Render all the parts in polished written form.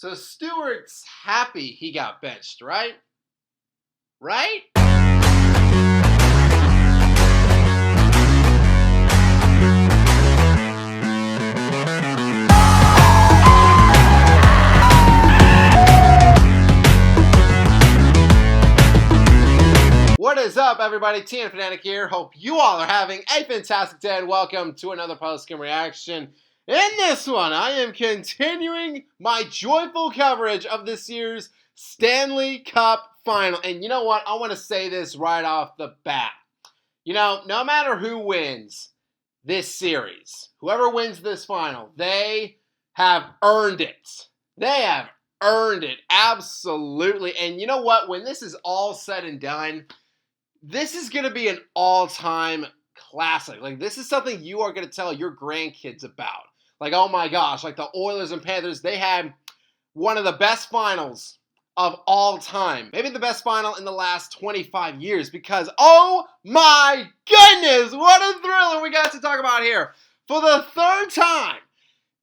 So Stewart's happy he got benched, right? Right? What is up, everybody? TN Fanatic here. Hope you all are having a fantastic day, and welcome to another post-game reaction. In this one, I am continuing my joyful coverage of this year's Stanley Cup final. And you know what? I want to say this right off the bat. You know, no matter who wins this series, whoever wins this final, they have earned it. They have earned it, absolutely. And you know what? When this is all said and done, this is going to be an all-time classic. Like, this is something you are going to tell your grandkids about. Like, oh my gosh, like the Oilers and Panthers, they had one of the best finals of all time. Maybe the best final in the last 25 years because, oh my goodness, what a thriller we got to talk about here. For the third time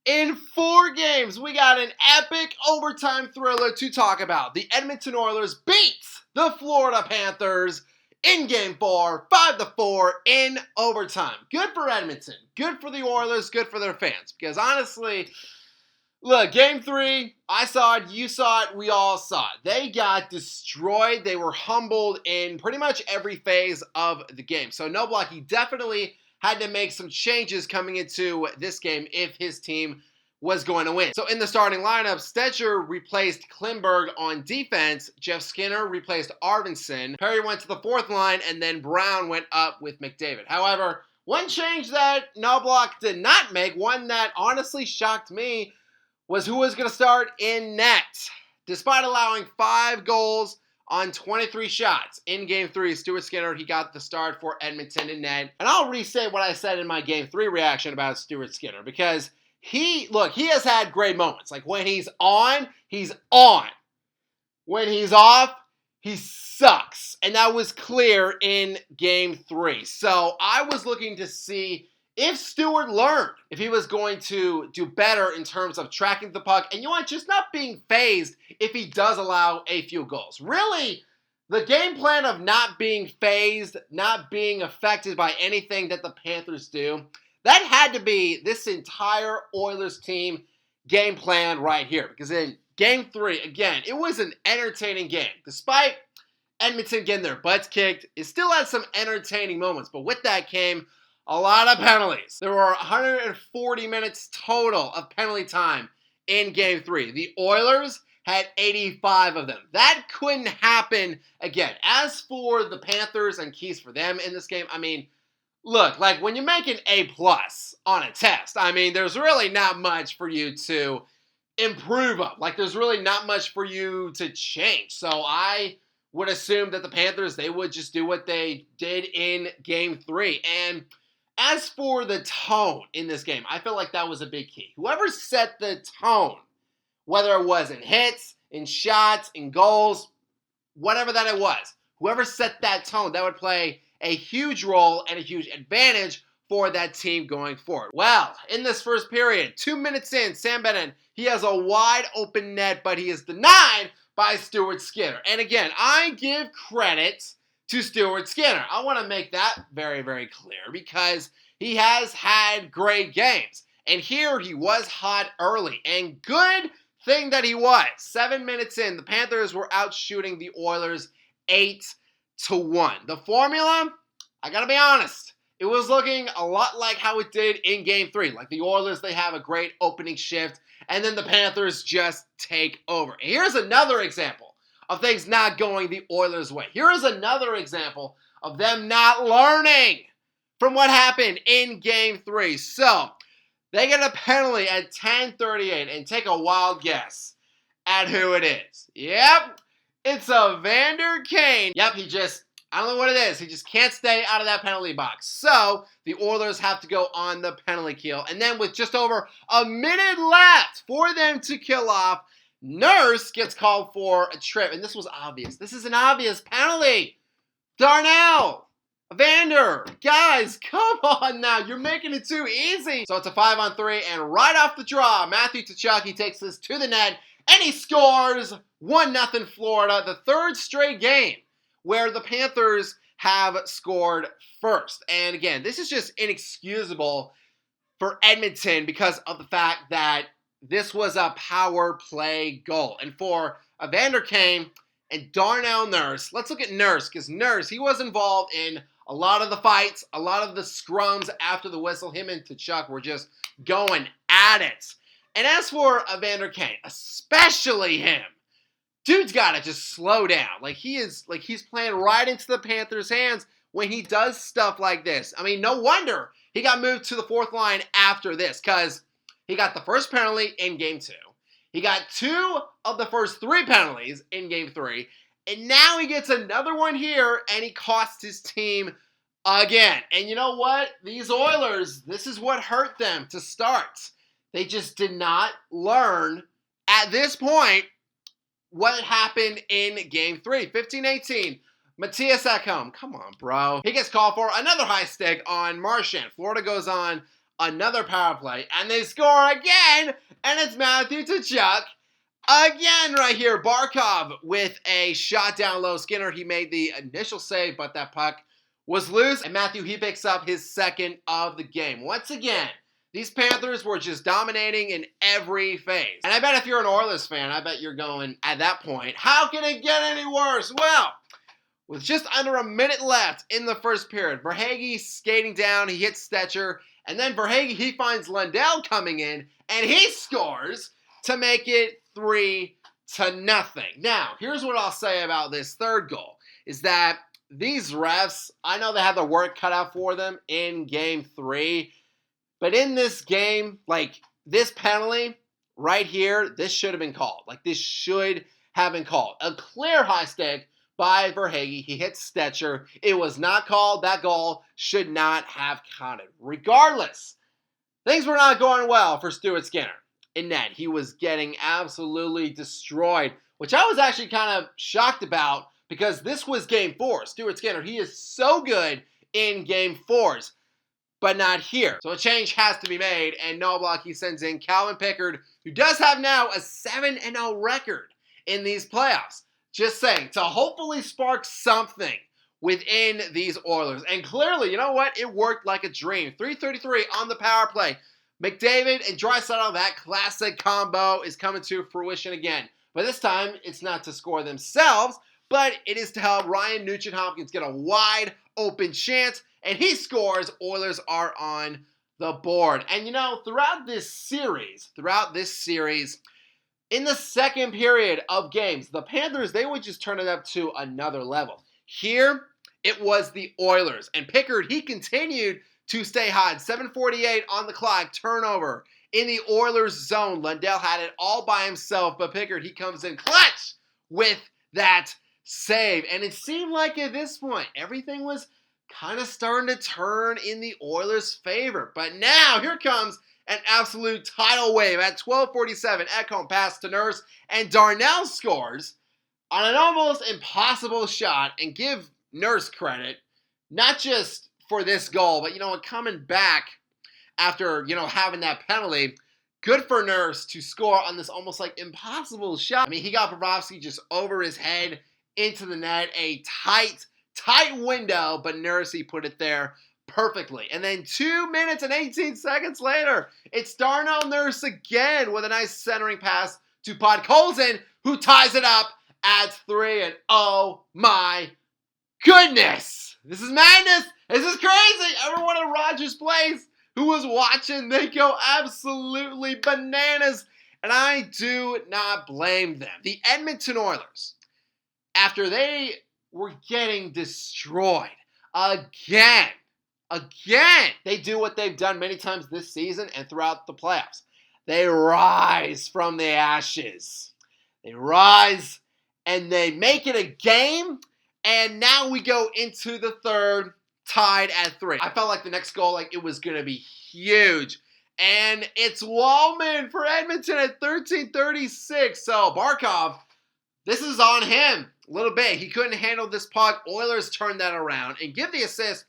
in 4 games, we got an epic overtime thriller to talk about. The Edmonton Oilers beats the Florida Panthers in Game 4, 5-4 in overtime. Good for Edmonton. Good for the Oilers. Good for their fans. Because honestly, look, Game 3, I saw it, you saw it, we all saw it. They got destroyed. They were humbled in pretty much every phase of the game. So no block, he definitely had to make some changes coming into this game if his team was going to win. So in the starting lineup, Stetcher replaced Klimberg on defense. Jeff Skinner replaced Arvidsson. Perry went to the 4th line, and then Brown went up with McDavid. However, one change that Knobloch did not make, one that honestly shocked me, was who was going to start in net. Despite allowing 5 goals on 23 shots in Game 3, Stuart Skinner, he got the start for Edmonton in net. And I'll re-say what I said in my Game 3 reaction about Stuart Skinner, because he has had great moments. Like, when he's on, he's on. When he's off, he sucks. And that was clear in Game 3. So I was looking to see if Stewart learned, if he was going to do better in terms of tracking the puck. And you know what? Just not being phased if he does allow a few goals. Really, the game plan of not being phased, not being affected by anything that the Panthers do, that had to be this entire Oilers team game plan right here. Because in Game 3, again, it was an entertaining game. Despite Edmonton getting their butts kicked, it still had some entertaining moments. But with that came a lot of penalties. There were 140 minutes total of penalty time in Game 3. The Oilers had 85 of them. That couldn't happen again. As for the Panthers and keys for them in this game, I mean, look, like when you make an A+ on a test, I mean, there's really not much for you to improve on. Like, there's really not much for you to change. So I would assume that the Panthers, they would just do what they did in Game 3. And as for the tone in this game, I feel like that was a big key. Whoever set the tone, whether it was in hits, in shots, in goals, whatever that it was, whoever set that tone, that would play a huge role and a huge advantage for that team going forward. Well, in this first period, 2 minutes in, Sam Bennett, he has a wide open net, but he is denied by Stuart Skinner. And again, I give credit to Stuart Skinner. I want to make that very, very clear because he has had great games. And here he was hot early, and good thing that he was. 7 minutes in, the Panthers were out shooting the Oilers 8-1. The formula, I gotta be honest, it was looking a lot like how it did in Game 3. Like the Oilers, they have a great opening shift, and then the Panthers just take over. And here's another example of things not going the Oilers' way. Here is another example of them not learning from what happened in Game 3. So, they get a penalty at 10:38, and take a wild guess at who it is. Yep, it's Evander Kane. Yep, I don't know what it is. He just can't stay out of that penalty box. So, the Oilers have to go on the penalty kill. And then with just over a minute left for them to kill off, Nurse gets called for a trip. And this was obvious. This is an obvious penalty. Darnell, Evander, guys, come on now. You're making it too easy. So it's a 5-on-3, and right off the draw, Matthew Tkachuk takes this to the net And he scores 1-0 Florida, the third straight game where the Panthers have scored first. And again, this is just inexcusable for Edmonton because of the fact that this was a power play goal. And for Evander Kane and Darnell Nurse, let's look at Nurse, because Nurse, he was involved in a lot of the fights, a lot of the scrums after the whistle. Him and Tkachuk were just going at it. And as for Evander Kane, especially him, dude's got to just slow down. He's playing right into the Panthers' hands when he does stuff like this. I mean, no wonder he got moved to the fourth line after this, because he got the first penalty in Game 2. He got 2 of the first 3 penalties in Game 3. And now he gets another one here, and he costs his team again. And you know what? These Oilers, this is what hurt them to start. They just did not learn at this point what happened in Game 3. 15-18. Matthias Ekholm. Come on, bro. He gets called for another high stick on Marchand. Florida goes on another power play, and they score again, and it's Matthew Tkachuk again right here. Barkov with a shot down low. Skinner, he made the initial save, but that puck was loose, and Matthew, he picks up his second of the game. Once again, these Panthers were just dominating in every phase. And I bet if you're an Oilers fan, I bet you're going, at that point, how can it get any worse? Well, with just under a minute left in the first period, Verhaeghe skating down, he hits Stetcher, and then Verhaeghe, he finds Lundell coming in, and he scores to make it 3-0. Now, here's what I'll say about this third goal, is that these refs, I know they had their work cut out for them in Game 3, but in this game, this penalty right here, this should have been called. This should have been called. A clear high stick by Verhaeghe. He hits Stetcher. It was not called. That goal should not have counted. Regardless, things were not going well for Stuart Skinner in net. He was getting absolutely destroyed, which I was actually kind of shocked about because this was Game 4. Stuart Skinner, he is so good in Game 4s. But not here. So a change has to be made, and no block, he sends in Calvin Pickard, who does have now a 7-0 record in these playoffs. Just saying, to hopefully spark something within these Oilers. And clearly, you know what? It worked like a dream. 3:33 on the power play. McDavid and Draisaitl, that classic combo is coming to fruition again. But this time, it's not to score themselves, but it is to help Ryan Nugent-Hopkins get a wide open chance, and he scores. Oilers are on the board. And you know, throughout this series, in the second period of games, the Panthers, they would just turn it up to another level. Here, it was the Oilers. And Pickard, he continued to stay hot. 7:48 on the clock, turnover in the Oilers zone. Lundell had it all by himself, but Pickard, he comes in clutch with that save. And it seemed like at this point, everything was kind of starting to turn in the Oilers' favor. But now, here comes an absolute tidal wave. At 12:47, Ekholm pass to Nurse, and Darnell scores on an almost impossible shot. And give Nurse credit, not just for this goal, but, coming back after, having that penalty. Good for Nurse to score on this almost impossible shot. I mean, he got Bobrovsky just over his head into the net. A tight window, but Nurse, he put it there perfectly. And then 2 minutes and 18 seconds later, it's Darnell Nurse again with a nice centering pass to Podkolzin, who ties it up at 3. And oh my goodness, this is madness. This is crazy. Everyone at Rogers Place who was watching, they go absolutely bananas. And I do not blame them. The Edmonton Oilers, after they were getting destroyed again, they do what they've done many times this season and throughout the playoffs. They rise from the ashes. They rise and they make it a game. And now we go into the third, tied at 3. I felt like the next goal, it was going to be huge. And it's Wallman for Edmonton at 13:36. So Barkov, this is on him a little bit. He couldn't handle this puck. Oilers turned that around and give the assist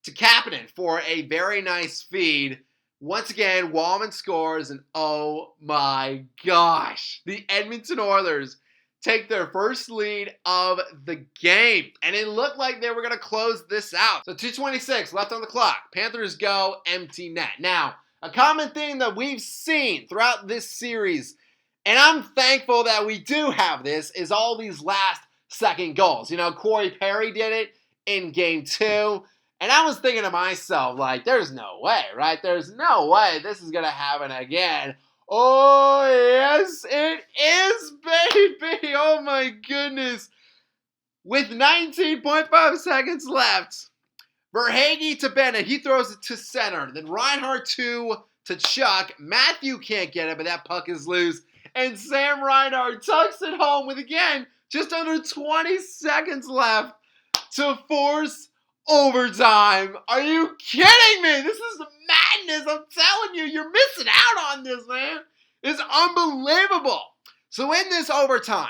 to Kapanen for a very nice feed Once again, Wallman scores, and oh my gosh, the Edmonton Oilers take their first lead of the game, and it looked like they were going to close this out. So 2:26 left on the clock. Panthers go empty net. Now, a common thing that we've seen throughout this series, and I'm thankful that we do have this, is all these last second goals. You know, Corey Perry did it in game 2. And I was thinking to myself, like, there's no way, right? There's no way this is going to happen again. Oh, yes, it is, baby. Oh, my goodness. With 19.5 seconds left, Verhaeghe to Bennett. He throws it to center. Then Reinhart to Chuck. Matthew can't get it, but that puck is loose. And Sam Reinhart tucks it home with, again, just under 20 seconds left to force overtime. Are you kidding me? This is madness. I'm telling you, you're missing out on this, man. It's unbelievable. So in this overtime,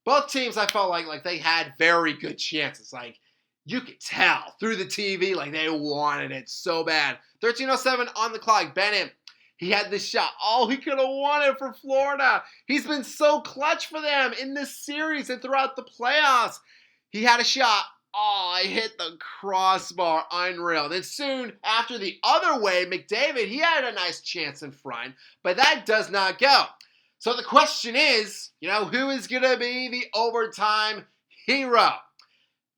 both teams, I felt like they had very good chances. Like, you could tell through the TV, like they wanted it so bad. 13:07 on the clock. Bennett, he had this shot. Oh, he could have won it for Florida. He's been so clutch for them in this series and throughout the playoffs. He had a shot. Oh, I hit the crossbar. Unreal. Then soon after, the other way, McDavid, he had a nice chance in front, but that does not go. So the question is, you know, who is going to be the overtime hero?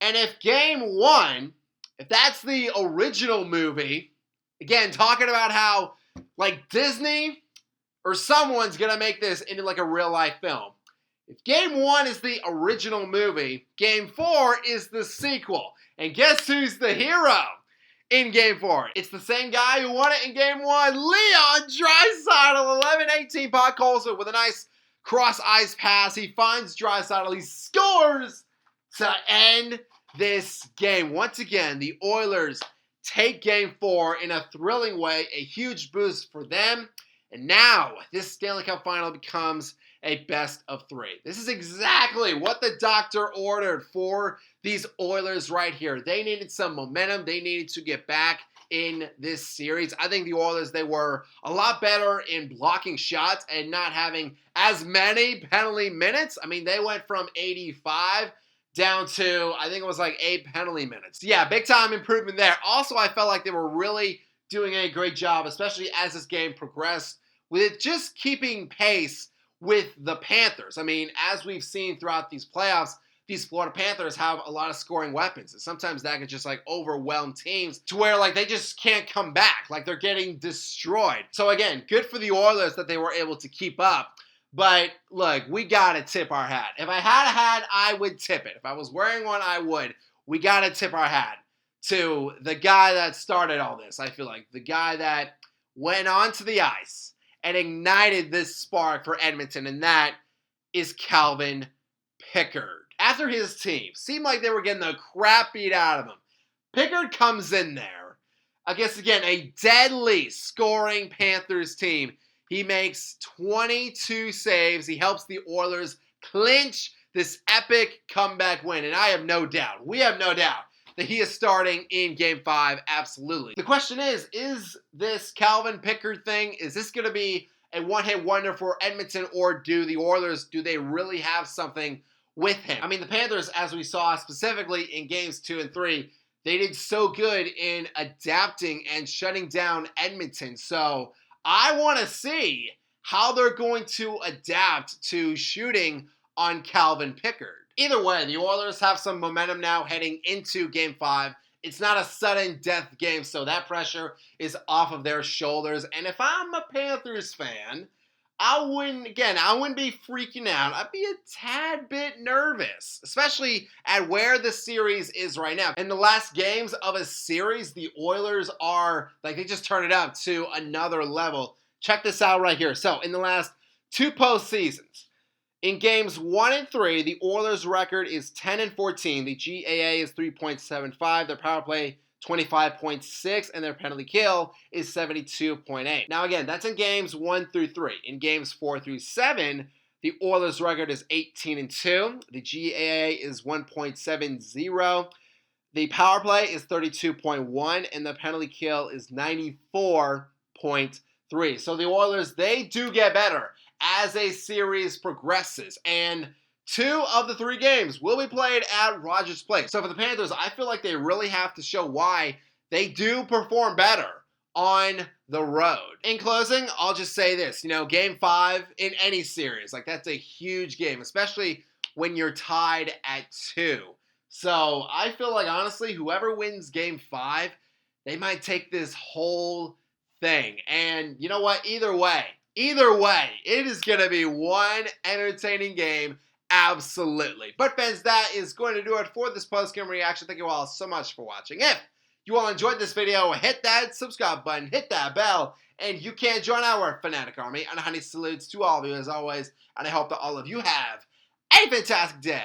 And if game 1, if that's the original movie, again, talking about how, like, Disney or someone's going to make this into, like, a real-life film. If game 1 is the original movie, game 4 is the sequel. And guess who's the hero in game 4? It's the same guy who won it in game 1, Leon Draisaitl. 11-18, puck calls it with a nice cross-ice pass. He finds Draisaitl. He scores to end this game. Once again, the Oilers take game 4 in a thrilling way, a huge boost for them. And now this Stanley Cup final becomes a best of 3. This is exactly what the doctor ordered for these Oilers right here. They needed some momentum. They needed to get back in this series. I think the Oilers, they were a lot better in blocking shots and not having as many penalty minutes. I mean, they went from 85 down to, I think it was like 8 penalty minutes. Yeah, big time improvement there. Also, I felt like they were really doing a great job, especially as this game progressed, with it just keeping pace with the Panthers. I mean, as we've seen throughout these playoffs, these Florida Panthers have a lot of scoring weapons. And sometimes that could just like overwhelm teams to where like they just can't come back. Like they're getting destroyed. So again, good for the Oilers that they were able to keep up. But look, we got to tip our hat. If I had a hat, I would tip it. If I was wearing one, I would. We got to tip our hat to the guy that started all this. I feel like the guy that went onto the ice and ignited this spark for Edmonton, and that is Calvin Pickard. After his team seemed like they were getting the crap beat out of him, Pickard comes in there against, again, a deadly scoring Panthers team. He makes 22 saves. He helps the Oilers clinch this epic comeback win, and I have no doubt, we have no doubt, that he is starting in Game 5, absolutely. The question is this Calvin Pickard thing, is this going to be a one-hit wonder for Edmonton, or do the Oilers, do they really have something with him? I mean, the Panthers, as we saw specifically in Games 2 and 3, they did so good in adapting and shutting down Edmonton. So I want to see how they're going to adapt to shooting on Calvin Pickard. Either way, the Oilers have some momentum now heading into Game 5. It's not a sudden death game, so that pressure is off of their shoulders. And if I'm a Panthers fan, I wouldn't be freaking out. I'd be a tad bit nervous, especially at where the series is right now. In the last games of a series, the Oilers are, like, they just turn it up to another level. Check this out right here. So, in the last 2 postseasons, in games 1 and 3, the Oilers' record is 10-14. The GAA is 3.75. Their power play 25.6, and their penalty kill is 72.8. Now again, that's in games 1 through 3. In games 4 through 7, the Oilers' record is 18-2. The GAA is 1.70. The power play is 32.1, and the penalty kill is 94.4. 1.3. So the Oilers, they do get better as a series progresses. And 2 of the 3 games will be played at Rogers Place. So for the Panthers, I feel like they really have to show why they do perform better on the road. In closing, I'll just say this. Game 5 in any series, that's a huge game, especially when you're tied at 2. So I feel like, honestly, whoever wins Game 5, they might take this whole thing. And you know what? Either way, it is going to be one entertaining game. Absolutely. But fans, that is going to do it for this post-game reaction. Thank you all so much for watching. If you all enjoyed this video, hit that subscribe button, hit that bell, and you can join our Fanatic Army. And honey salutes to all of you as always. And I hope that all of you have a fantastic day.